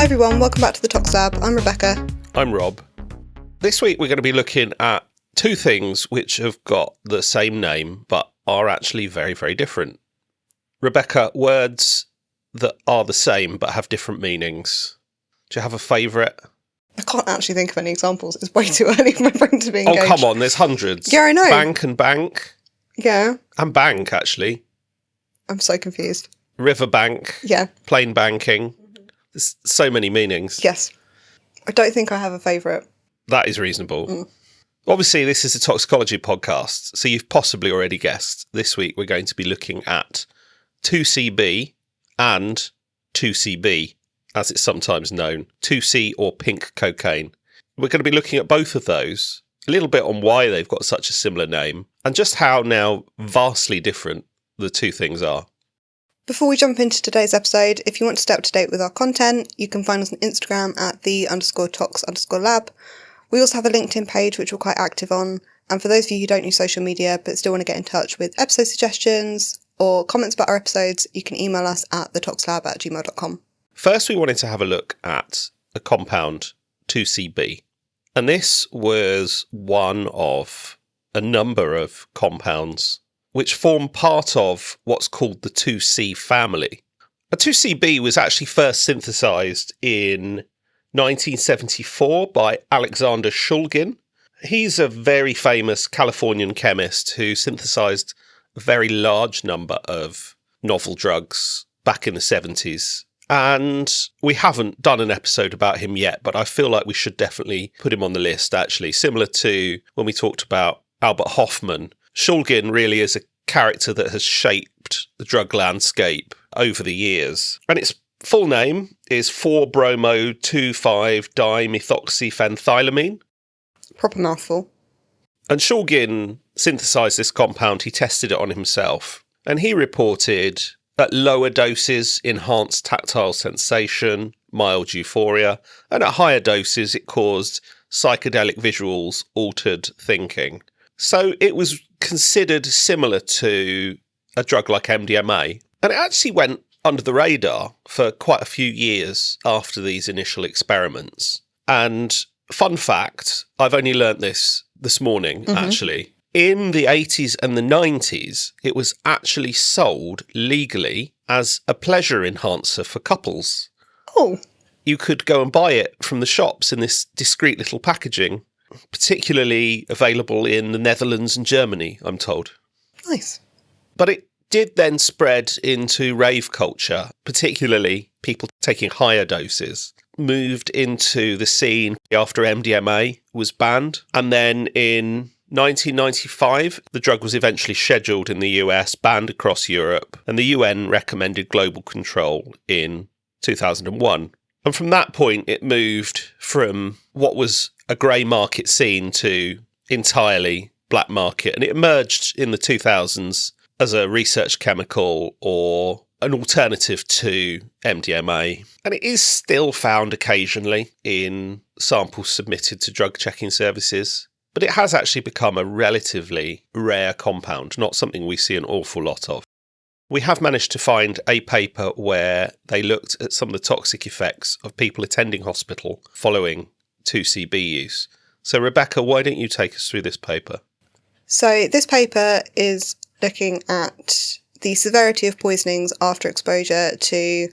Hi everyone, welcome back to the Tox Lab. I'm Rebecca. I'm Rob. This week we're going to be looking at two things which have got the same name but are actually very, very different. Rebecca, words that are the same but have different meanings. Do you have a favourite? I can't actually think of any examples. It's way too early for my brain to be engaged. Oh, come on, there's hundreds. Yeah, I know. Bank and bank. Yeah. And bank, actually. I'm so confused. River bank. Yeah. Plain banking. There's so many meanings. Yes. I don't think I have a favourite. That is reasonable. Obviously, this is a toxicology podcast, so you've possibly already guessed. This week, we're going to be looking at 2C-B and 2C-B, as it's sometimes known, 2C or pink cocaine. We're going to be looking at both of those, a little bit on why they've got such a similar name, and just how now vastly different the two things are. Before we jump into today's episode, if you want to stay up to date with our content, you can find us on Instagram at @the_tox_lab. We also have a LinkedIn page, which we're quite active on. And for those of you who don't use social media, but still want to get in touch with episode suggestions or comments about our episodes, you can email us at thetoxlab@gmail.com. First, we wanted to have a look at a compound, 2C-B. And this was one of a number of compounds which form part of what's called the 2C family. A 2C-B was actually first synthesised in 1974 by Alexander Shulgin. He's a very famous Californian chemist who synthesised a very large number of novel drugs back in the 70s. And we haven't done an episode about him yet, but I feel like we should definitely put him on the list, actually. Similar to when we talked about Albert Hofmann, Shulgin really is a character that has shaped the drug landscape over the years. And its full name is 4-bromo-2,5-dimethoxyphenethylamine. Proper mouthful. And Shulgin synthesised this compound. He tested it on himself. And he reported at lower doses, enhanced tactile sensation, mild euphoria. And at higher doses, it caused psychedelic visuals, altered thinking. So it was considered similar to a drug like MDMA. And it actually went under the radar for quite a few years after these initial experiments. And fun fact, I've only learnt this morning, actually. In the 80s and the 90s, it was actually sold legally as a pleasure enhancer for couples. Oh. You could go and buy it from the shops in this discreet little packaging, particularly available in the Netherlands and Germany, I'm told. Nice. But it did then spread into rave culture, particularly people taking higher doses, moved into the scene after MDMA was banned. And then in 1995, the drug was eventually scheduled in the US, banned across Europe, and the UN recommended global control in 2001. And from that point, it moved from what was a grey market scene to entirely black market. And it emerged in the 2000s as a research chemical or an alternative to MDMA. And it is still found occasionally in samples submitted to drug checking services. But it has actually become a relatively rare compound, not something we see an awful lot of. We have managed to find a paper where they looked at some of the toxic effects of people attending hospital following 2C-B use. So, Rebecca, why don't you take us through this paper? So this paper is looking at the severity of poisonings after exposure to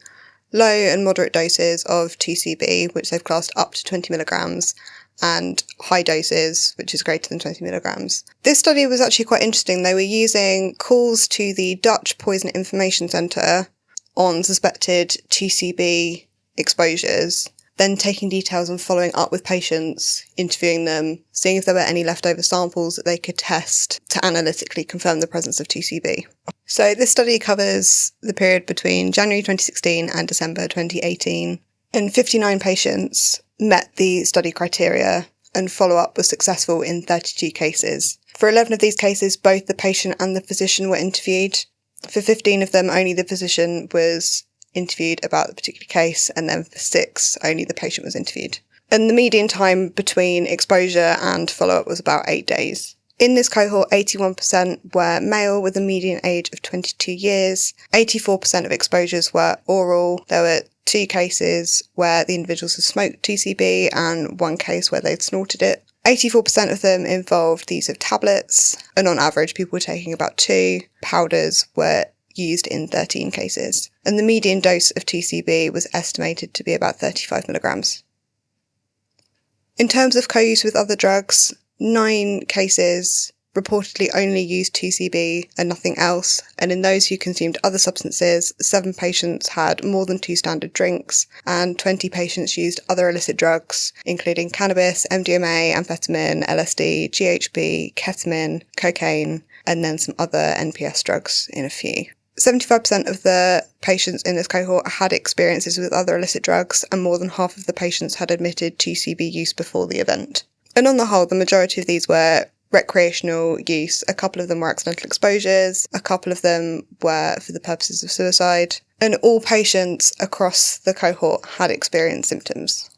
low and moderate doses of 2C-B, which they've classed up to 20 milligrams, and high doses, which is greater than 20 milligrams. This study was actually quite interesting. They were using calls to the Dutch Poison Information Centre on suspected 2C-B exposures, then taking details and following up with patients, interviewing them, seeing if there were any leftover samples that they could test to analytically confirm the presence of 2C-B. So this study covers the period between January 2016 and December 2018, and 59 patients met the study criteria, and follow-up was successful in 32 cases. For 11 of these cases, both the patient and the physician were interviewed. For 15 of them, only the physician was interviewed about the particular case, and then for 6, only the patient was interviewed. And the median time between exposure and follow-up was about 8 days. In this cohort, 81% were male with a median age of 22 years. 84% of exposures were oral. There were 2 cases where the individuals had smoked Tucibi and 1 case where they'd snorted it. 84% of them involved the use of tablets, and on average people were taking about 2. Powders were used in 13 cases, and the median dose of 2C-B was estimated to be about 35 milligrams. In terms of co-use with other drugs, 9 cases reportedly only used 2C-B and nothing else, and in those who consumed other substances, 7 patients had more than 2 standard drinks, and 20 patients used other illicit drugs, including cannabis, MDMA, amphetamine, LSD, GHB, ketamine, cocaine, and then some other NPS drugs in a few. 75% of the patients in this cohort had experiences with other illicit drugs, and more than half of the patients had admitted 2C-B use before the event. And on the whole, the majority of these were recreational use. A couple of them were accidental exposures, a couple of them were for the purposes of suicide, and all patients across the cohort had experienced symptoms.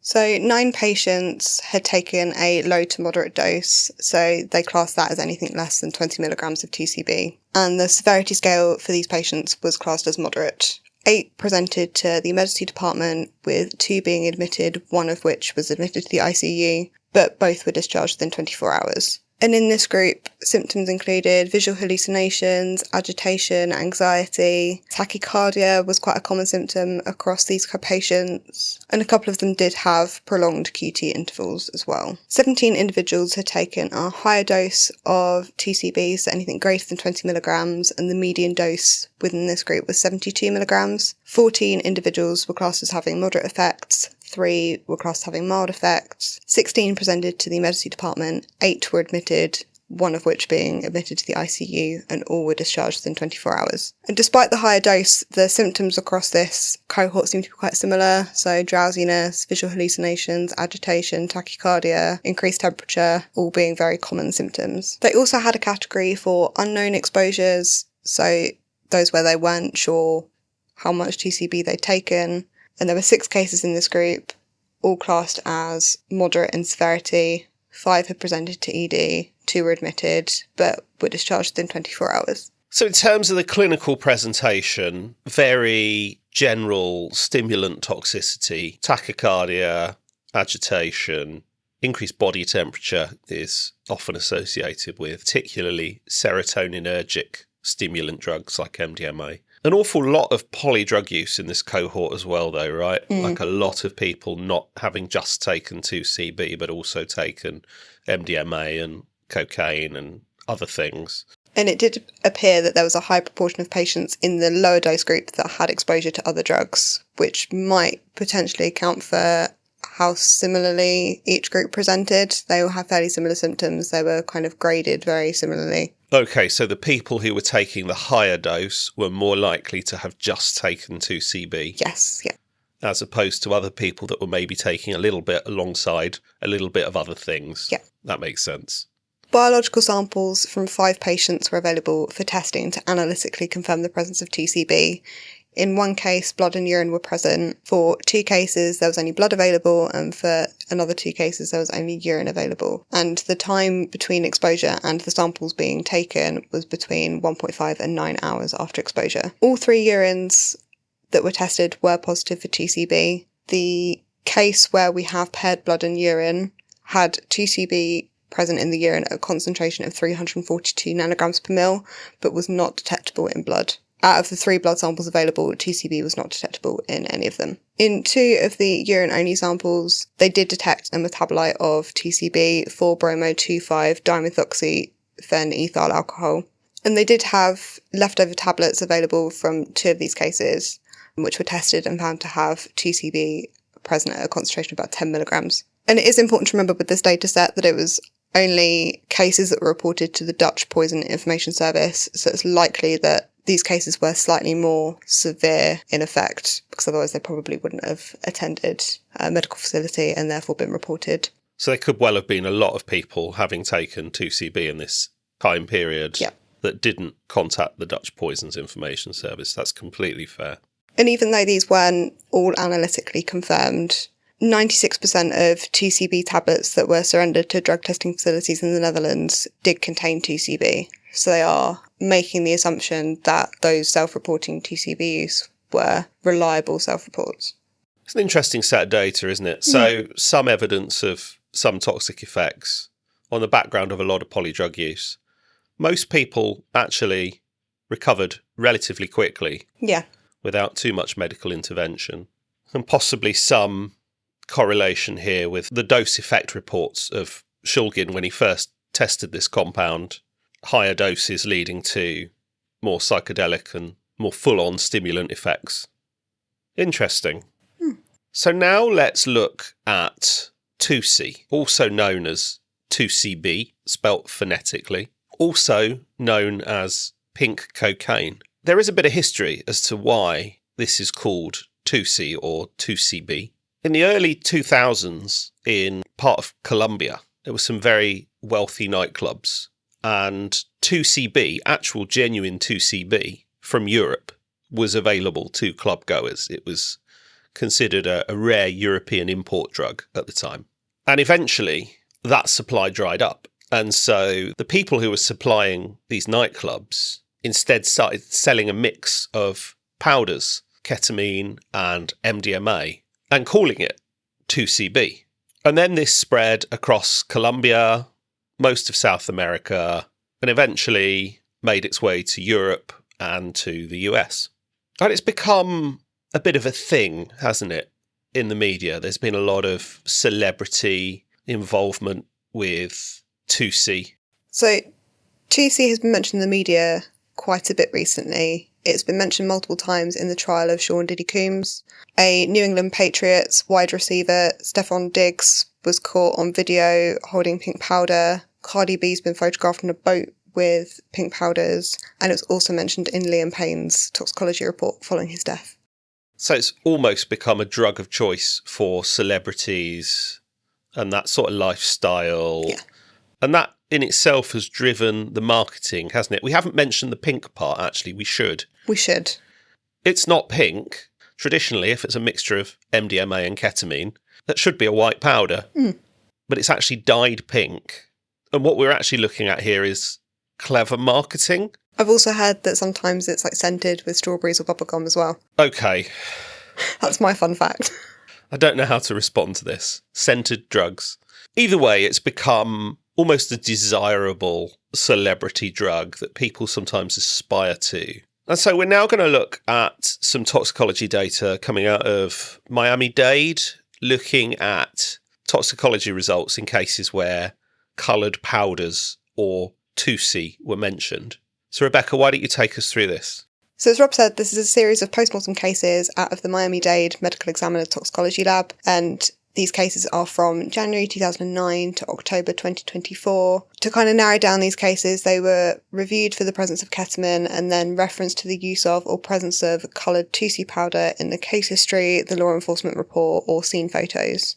So 9 patients had taken a low to moderate dose, so they classed that as anything less than 20 milligrams of 2C-B, and the severity scale for these patients was classed as moderate. 8 presented to the emergency department, with 2 being admitted, 1 of which was admitted to the ICU, but both were discharged within 24 hours. And in this group, symptoms included visual hallucinations, agitation, anxiety, tachycardia was quite a common symptom across these patients, and a couple of them did have prolonged QT intervals as well. 17 individuals had taken a higher dose of 2C-B, so anything greater than 20 milligrams, and the median dose within this group was 72 milligrams. 14 individuals were classed as having moderate effects, 3 were classed as having mild effects, 16 presented to the emergency department, 8 were admitted, 1 of which being admitted to the ICU, and all were discharged within 24 hours. And despite the higher dose, the symptoms across this cohort seem to be quite similar, so drowsiness, visual hallucinations, agitation, tachycardia, increased temperature, all being very common symptoms. They also had a category for unknown exposures, so those where they weren't sure how much 2C-B they'd taken, and there were 6 cases in this group, all classed as moderate in severity. 5 had presented to ED, 2 were admitted, but were discharged within 24 hours. So in terms of the clinical presentation, very general stimulant toxicity, tachycardia, agitation, increased body temperature is often associated with particularly serotoninergic stimulant drugs like MDMA. An awful lot of polydrug use in this cohort as well, though, right? Like a lot of people not having just taken 2C-B, but also taken MDMA and cocaine and other things. And it did appear that there was a high proportion of patients in the lower dose group that had exposure to other drugs, which might potentially account for how similarly each group presented. They all had fairly similar symptoms. They were kind of graded very similarly. Okay, so the people who were taking the higher dose were more likely to have just taken 2C-B. Yes, yeah. As opposed to other people that were maybe taking a little bit alongside a little bit of other things. Yeah. That makes sense. Biological samples from 5 patients were available for testing to analytically confirm the presence of 2C-B. In 1 case, blood and urine were present. For 2 cases, there was only blood available, and for another 2 cases, there was only urine available. And the time between exposure and the samples being taken was between 1.5 and 9 hours after exposure. All 3 urines that were tested were positive for 2C-B. The case where we have paired blood and urine had 2C-B present in the urine at a concentration of 342 nanograms per mil, but was not detectable in blood. Out of the 3 blood samples available, 2C-B was not detectable in any of them. In 2 of the urine-only samples, they did detect a metabolite of 2C-B, 4-bromo-2,5-dimethoxyphenethyl alcohol. And they did have leftover tablets available from 2 of these cases, which were tested and found to have 2C-B present at a concentration of about 10 milligrams. And it is important to remember with this data set that it was only cases that were reported to the Dutch Poison Information Service, so it's likely that these cases were slightly more severe in effect, because otherwise they probably wouldn't have attended a medical facility and therefore been reported. So there could well have been a lot of people having taken 2C-B in this time period that didn't contact the Dutch Poisons Information Service. That's completely fair. And even though these weren't all analytically confirmed, 96% of 2C-B tablets that were surrendered to drug testing facilities in the Netherlands did contain 2C-B. So they are making the assumption that those self-reporting 2C-B use were reliable self-reports. It's an interesting set of data, isn't it? So some evidence of some toxic effects on the background of a lot of polydrug use. Most people actually recovered relatively quickly. Yeah. Without too much medical intervention. And possibly some correlation here with the dose effect reports of Shulgin when he first tested this compound. Higher doses leading to more psychedelic and more full-on stimulant effects. Interesting. So now let's look at Tusi, also known as 2C-B, spelt phonetically, also known as pink cocaine. There is a bit of history as to why this is called Tusi or 2C-B. In the early 2000s, in part of Colombia, there were some very wealthy nightclubs, and 2C-B, actual genuine 2C-B from Europe, was available to club goers. It was considered a rare European import drug at the time. And eventually, that supply dried up. And so the people who were supplying these nightclubs instead started selling a mix of powders, ketamine and MDMA, and calling it 2C-B. And then this spread across Colombia, most of South America, and eventually made its way to Europe and to the US. And it's become a bit of a thing, hasn't it, in the media? There's been a lot of celebrity involvement with Tusi. So Tusi has been mentioned in the media quite a bit recently. It's been mentioned multiple times in the trial of Sean Diddy Coombs. A New England Patriots wide receiver, Stephon Diggs, was caught on video holding pink powder. Cardi B's been photographed on a boat with pink powders, and it was also mentioned in Liam Payne's toxicology report following his death. So it's almost become a drug of choice for celebrities and that sort of lifestyle. Yeah. And that in itself has driven the marketing, hasn't it? We haven't mentioned the pink part, actually. We should. We should. It's not pink. Traditionally, if it's a mixture of MDMA and ketamine, that should be a white powder. But it's actually dyed pink. And what we're actually looking at here is clever marketing. I've also heard that sometimes it's like scented with strawberries or bubblegum as well. Okay. That's my fun fact. I don't know how to respond to this. Scented drugs. Either way, it's become almost a desirable celebrity drug that people sometimes aspire to. And so we're now going to look at some toxicology data coming out of Miami-Dade, looking at toxicology results in cases where coloured powders or Tusi were mentioned. So Rebecca, why don't you take us through this? So as Rob said, this is a series of postmortem cases out of the Miami-Dade Medical Examiner Toxicology Lab, and these cases are from January 2009 to October 2024. To kind of narrow down these cases, they were reviewed for the presence of ketamine and then reference to the use of or presence of coloured Tusi powder in the case history, the law enforcement report, or scene photos.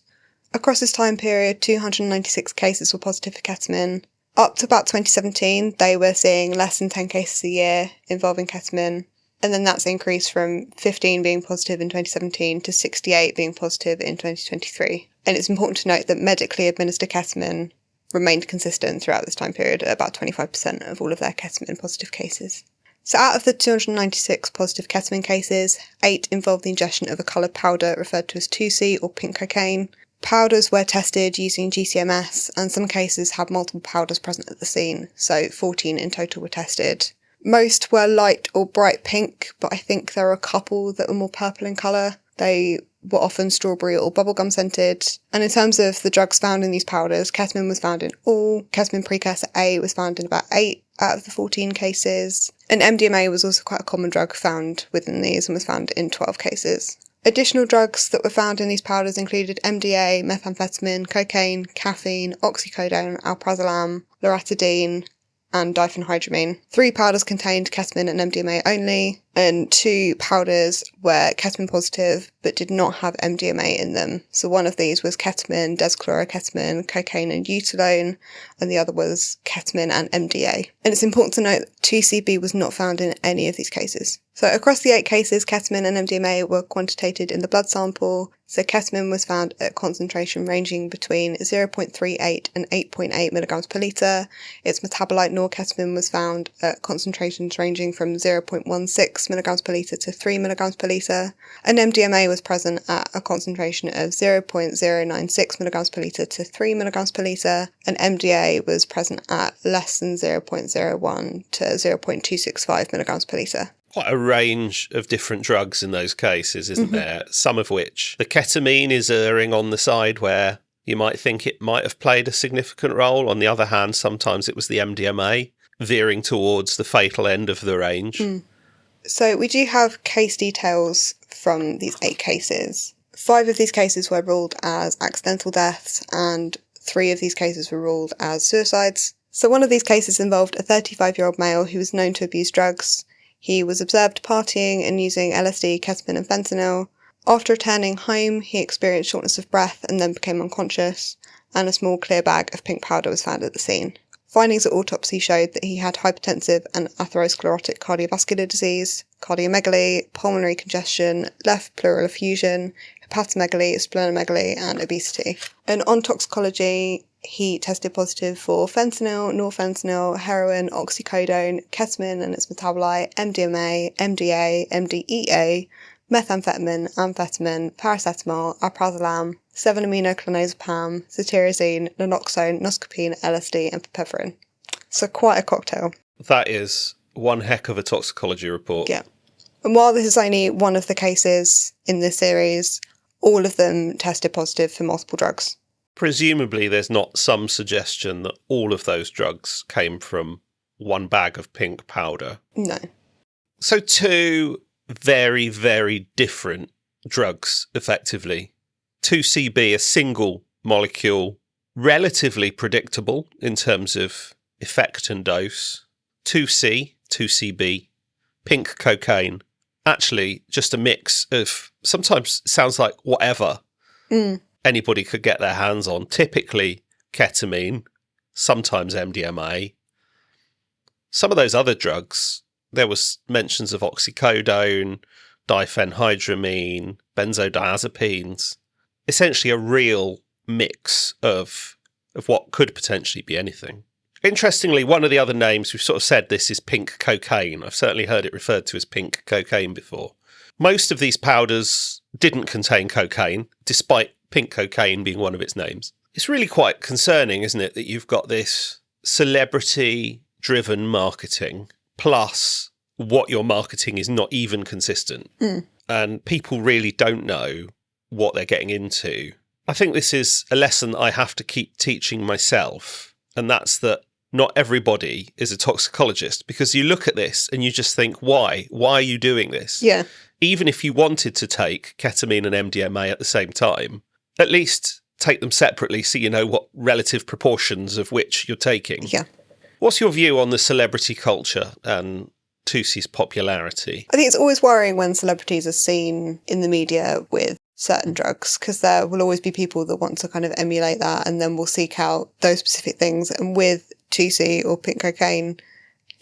Across this time period, 296 cases were positive for ketamine. Up to about 2017, they were seeing less than 10 cases a year involving ketamine, and then that's increased from 15 being positive in 2017 to 68 being positive in 2023. And it's important to note that medically administered ketamine remained consistent throughout this time period at about 25% of all of their ketamine positive cases. So out of the 296 positive ketamine cases, 8 involved the ingestion of a coloured powder referred to as 2C or pink cocaine. Powders were tested using GCMS, and some cases had multiple powders present at the scene, so 14 in total were tested. Most were light or bright pink, but I think there were a couple that were more purple in colour. They were often strawberry or bubblegum scented. And in terms of the drugs found in these powders, ketamine was found in all. Ketamine precursor A was found in about 8 out of the 14 cases. And MDMA was also quite a common drug found within these and was found in 12 cases. Additional drugs that were found in these powders included MDA, methamphetamine, cocaine, caffeine, oxycodone, alprazolam, loratadine, and diphenhydramine. 3 powders contained ketamine and MDMA only, and 2 powders were ketamine positive but did not have MDMA in them. So one of these was ketamine, deschloroketamine, cocaine and eutalone, and the other was ketamine and MDA. And it's important to note that 2C-B was not found in any of these cases. So across the 8 cases, ketamine and MDMA were quantitated in the blood sample. So ketamine was found at concentration ranging between 0.38 and 8.8 milligrams per litre. Its metabolite norketamine was found at concentrations ranging from 0.16 6 milligrams per litre to 3 milligrams per litre, and MDMA was present at a concentration of 0.096 milligrams per litre to 3 milligrams per litre, and MDA was present at less than 0.01 to 0.265 milligrams per litre. Quite a range of different drugs in those cases, isn't there? Some of which the ketamine is erring on the side where you might think it might have played a significant role. On the other hand, sometimes it was the MDMA veering towards the fatal end of the range. So we do have case details from these 8 cases. 5 of these cases were ruled as accidental deaths and 3 of these cases were ruled as suicides. So one of these cases involved a 35-year-old male who was known to abuse drugs. He was observed partying and using LSD, ketamine and fentanyl. After returning home, he experienced shortness of breath and then became unconscious, and a small clear bag of pink powder was found at the scene. Findings at autopsy showed that he had hypertensive and atherosclerotic cardiovascular disease, cardiomegaly, pulmonary congestion, left pleural effusion, hepatomegaly, splenomegaly, and obesity. And on toxicology, he tested positive for fentanyl, norfentanyl, heroin, oxycodone, ketamine and its metabolite, MDMA, MDA, MDEA, methamphetamine, amphetamine, paracetamol, alprazolam, 7-aminoclonazepam, cetirizine, naloxone, noscapine, LSD and piperine. So quite a cocktail. That is one heck of a toxicology report. Yeah. And while this is only one of the cases in this series, all of them tested positive for multiple drugs. Presumably there's not some suggestion that all of those drugs came from one bag of pink powder. No. So 2 very, very different drugs, effectively. 2C-B, a single molecule, relatively predictable in terms of effect and dose. 2C, 2C-B, pink cocaine. Actually, just a mix of, sometimes sounds like whatever anybody could get their hands on. Typically ketamine, sometimes MDMA. Some of those other drugs, there was mentions of oxycodone, diphenhydramine, benzodiazepines. Essentially a real mix of what could potentially be anything. Interestingly, one of the other names, we've sort of said this is pink cocaine. I've certainly heard it referred to as pink cocaine before. Most of these powders didn't contain cocaine, despite pink cocaine being one of its names. It's really quite concerning, isn't it, that you've got this celebrity-driven marketing, plus what you're marketing is not even consistent. And people really don't know what they're getting into. I think this is a lesson I have to keep teaching myself, and that's that not everybody is a toxicologist, because you look at this and you just think, why? Why are you doing this? Yeah. Even if you wanted to take ketamine and MDMA at the same time, at least take them separately so you know what relative proportions of which you're taking. Yeah. What's your view on the celebrity culture and Tusi's popularity? I think it's always worrying when celebrities are seen in the media with certain drugs, because there will always be people that want to kind of emulate that and then will seek out those specific things. And with Tusi or pink cocaine,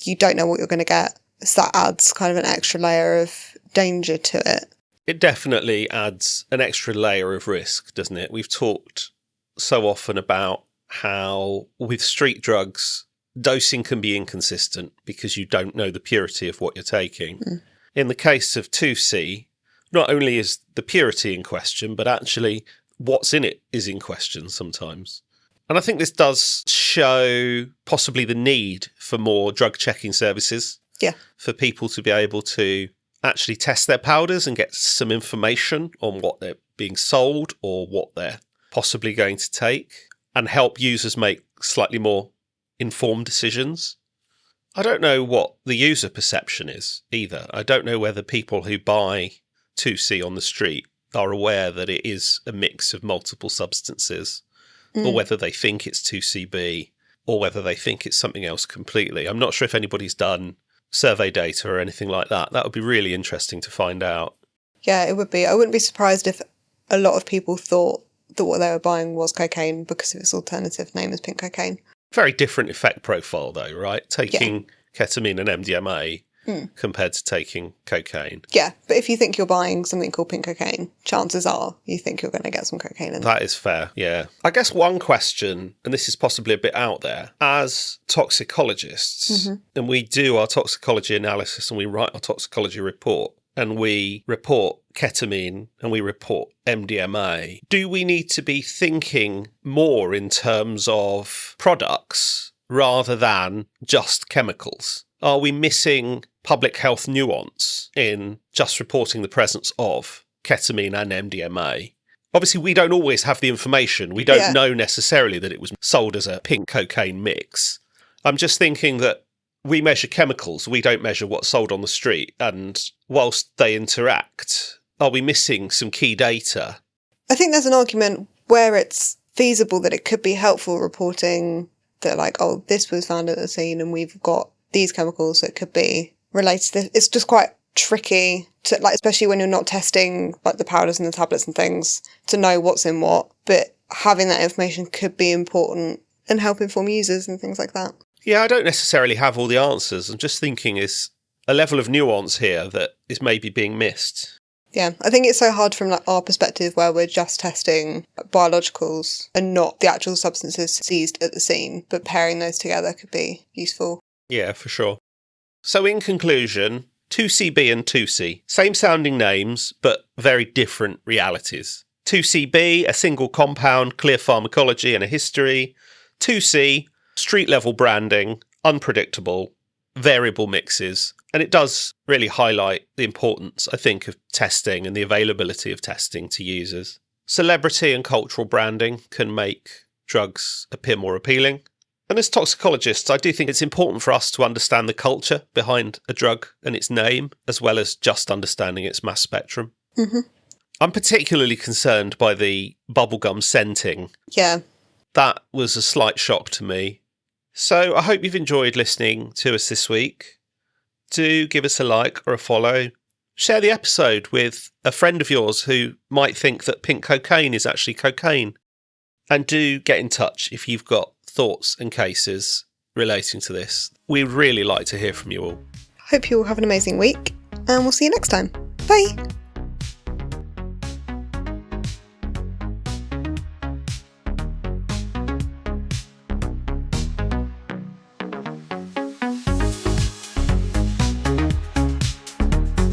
you don't know what you're going to get. So that adds kind of an extra layer of danger to it. It definitely adds an extra layer of risk, doesn't it? We've talked so often about how with street drugs, dosing can be inconsistent because you don't know the purity of what you're taking. In the case of 2C, not only is the purity in question, but actually what's in it is in question sometimes. And I think this does show possibly the need for more drug checking services. Yeah. For people to be able to actually test their powders and get some information on what they're being sold or what they're possibly going to take, and help users make slightly more informed decisions. I don't know what the user perception is either. I don't know whether people who buy 2C on the street are aware that it is a mix of multiple substances, or whether they think it's 2C-B, or whether they think it's something else completely. I'm not sure if anybody's done survey data or anything like that. That would be really interesting to find out. Yeah, it would be. I wouldn't be surprised if a lot of people thought that what they were buying was cocaine because of its alternative name as pink cocaine. Very different effect profile though, right? Taking ketamine and MDMA compared to taking cocaine. Yeah, but if you think you're buying something called pink cocaine, chances are you think you're going to get some cocaine in it. That is fair, yeah. I guess one question, and this is possibly a bit out there, as toxicologists, and we do our toxicology analysis and we write our toxicology report, and we report ketamine and we report MDMA, do we need to be thinking more in terms of products rather than just chemicals? Are we missing public health nuance in just reporting the presence of ketamine and MDMA? Obviously, we don't always have the information. We don't know necessarily that it was sold as a pink cocaine mix. I'm just thinking that we measure chemicals, we don't measure what's sold on the street. And whilst they interact, are we missing some key data? I think there's an argument where it's feasible that it could be helpful reporting that, like, oh, this was found at the scene and we've got these chemicals that could be related to this. It's just quite tricky to, like, especially when you're not testing like the powders and the tablets and things, to know what's in what. But having that information could be important and help inform users and things like that. Yeah, I don't necessarily have all the answers. I'm just thinking is a level of nuance here that is maybe being missed. Yeah, I think it's so hard from like our perspective where we're just testing biologicals and not the actual substances seized at the scene, but pairing those together could be useful. Yeah, for sure. So in conclusion, 2C-B and Tusi, same sounding names, but very different realities. 2C-B, a single compound, clear pharmacology and a history. 2C, street level branding, unpredictable, variable mixes. And it does really highlight the importance, I think, of testing and the availability of testing to users. Celebrity and cultural branding can make drugs appear more appealing. And as toxicologists, I do think it's important for us to understand the culture behind a drug and its name, as well as just understanding its mass spectrum. I'm particularly concerned by the bubblegum scenting. Yeah. That was a slight shock to me. So I hope you've enjoyed listening to us this week. Do give us a like or a follow. Share the episode with a friend of yours who might think that pink cocaine is actually cocaine. And do get in touch if you've got thoughts and cases relating to this. We'd really like to hear from you all. Hope you all have an amazing week, and we'll see you next time. Bye!